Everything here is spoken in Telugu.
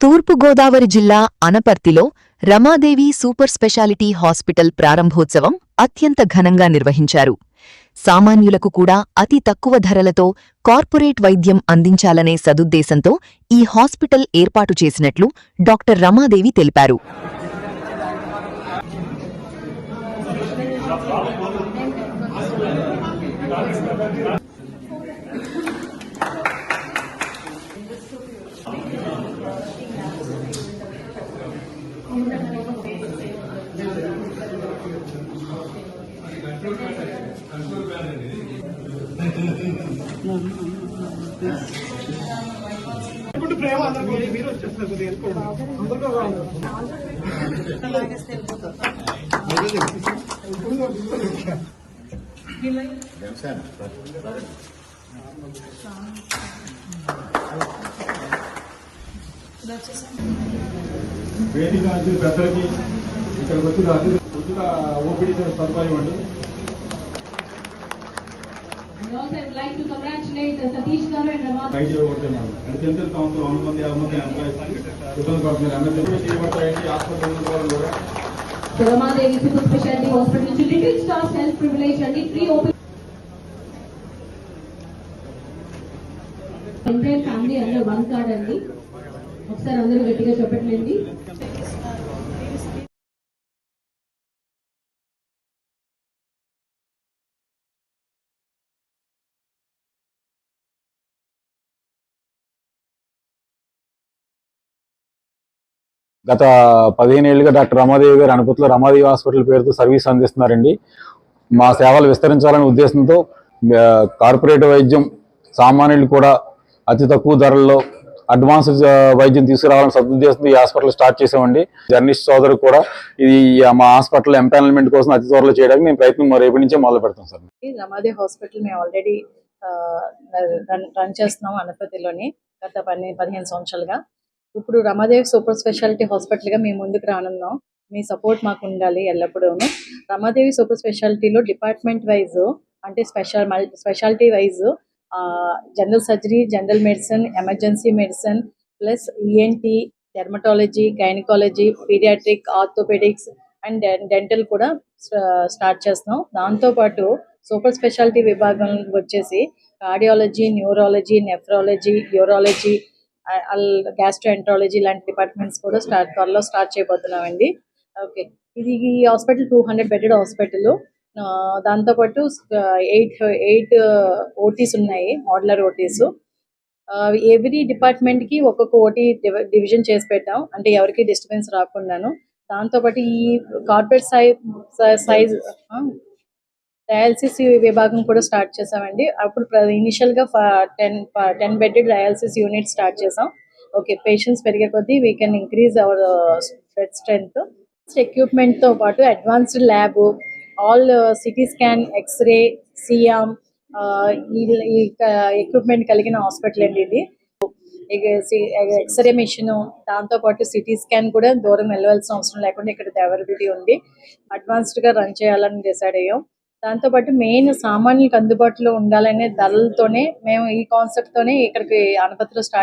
తూర్పు గోదావరి జిల్లా అనపర్తిలో రమాదేవి సూపర్ స్పెషాలిటీ హాస్పిటల్ ప్రారంభోత్సవం అత్యంత ఘనంగా నిర్వహించారు. సామాన్యులకు కూడా అతి తక్కువ ధరలతో కార్పొరేట్ వైద్యం అందించాలనే సదుద్దేశంతో ఈ హాస్పిటల్ ఏర్పాటు చేసినట్లు డాక్టర్ రమాదేవి తెలిపారు. వేదిక పెద్దలకి ఇక్కడికి వచ్చి ఉచిత ఓపీడీ సదుపాయం అండి. డెంటల్ కౌన్సిల్ 100 మంది 50 మంది ఎంప్లాయీస్ ఇబ్బంది పడుతున్నారు. రమాదేవి సూపర్ స్పెషాలిటీ హాస్పిటల్ నుంచి లిటిల్ స్టార్ సెల్ఫ్ ప్రివిలేజ్ అండి ఫ్రీ ఓపెన్ ఎంటైర్ ఫ్యామిలీ అందరూ వన్ కార్డ్ అండి. ఒకసారి అందరూ గట్టిగా చెప్పట్లేండి. గత 15 ఏళ్లుగా డాక్టర్ రమాదేవి గారు అనపర్తిలో రమాదేవి హాస్పిటల్ పేరుతో సర్వీస్ అందిస్తున్నారండి. మా సేవలు విస్తరించాలనే ఉద్దేశంతో కార్పొరేట్ వైద్యం సామాన్యులు కూడా అతి తక్కువ ధరల్లో అడ్వాన్స్డ్ వైద్యం తీసుకురావాలని సదుద్దేశంతో ఈ హాస్పిటల్ స్టార్ట్ చేసామండి. జర్నలిస్ట్ సోదరు కూడా ఇది మా హాస్పిటల్ ఎంపానల్మెంట్ కోసం అతి త్వరలో చేయడానికి మేము ప్రయత్నం రేపటి నుంచే మొదలు పెడతాం సార్. రమాదేవి హాస్పిటల్ మేము ఆల్రెడీ రన్ చేస్తున్నాం అనపర్తిలోని గత 15 సంవత్సరాలుగా. ఇప్పుడు రమాదేవి సూపర్ స్పెషాలిటీ హాస్పిటల్గా మేము ముందుకు రానున్నాం. మీ సపోర్ట్ మాకు ఉండాలి ఎల్లప్పుడూను. రమాదేవి సూపర్ స్పెషాలిటీలో డిపార్ట్మెంట్ వైజ్ అంటే speciality wise general surgery, general medicine, emergency medicine plus ENT, dermatology, gynaecology, paediatric, orthopaedics and dental కూడా స్టార్ట్ చేస్తున్నాం. దాంతోపాటు సూపర్ స్పెషాలిటీ విభాగం వచ్చేసి cardiology, neurology, nephrology, urology, gastroenterology లాంటి డిపార్ట్మెంట్స్ కూడా త్వరలో స్టార్ట్ చేయబోతున్నామండి. ఓకే, ఇది ఈ హాస్పిటల్ 200 బెడెడ్ హాస్పిటల్. దాంతోపాటు 8 ఓటీస్ ఉన్నాయి, మోడ్యులర్ ఓటీస్. ఎవ్రీ డిపార్ట్మెంట్కి ఒక్కొక్క ఓటీ డివిజన్ చేసి పెట్టాం, అంటే ఎవరికి డిస్టర్బెన్స్ రాకుండాను. దాంతోపాటు ఈ కార్పొరేట్ సైజ్ డయాలసిస్ విభాగం కూడా స్టార్ట్ చేసామండి. అప్పుడు ఇనిషియల్గా 10 బెడెడ్ డయాలసిస్ యూనిట్ స్టార్ట్ చేసాం. ఓకే, పేషెంట్స్ పెరిగే కొద్దీ we can increase our bed strength. ఎక్విప్మెంట్తో పాటు advanced lab, all CT scan, x-ray, C arm ఈ ఎక్విప్మెంట్ కలిగిన హాస్పిటల్ అండి ఇది. ఎక్స్రే మిషన్, దాంతోపాటు సిటీ స్కాన్ కూడా దూరం వెళ్ళవలసిన అవసరం లేకుండా ఇక్కడ అవైలబిలిటీ ఉంది. అడ్వాన్స్డ్గా రన్ చేయాలని డిసైడ్ అయ్యాం. దాంతోపాటు మెయిన్ సామాన్యులకు అందుబాటులో ఉండాలనే ధరలతోనే మేము ఈ కాన్సెప్ట్తోనే ఇక్కడికి అనపర్తిలో స్టార్ట్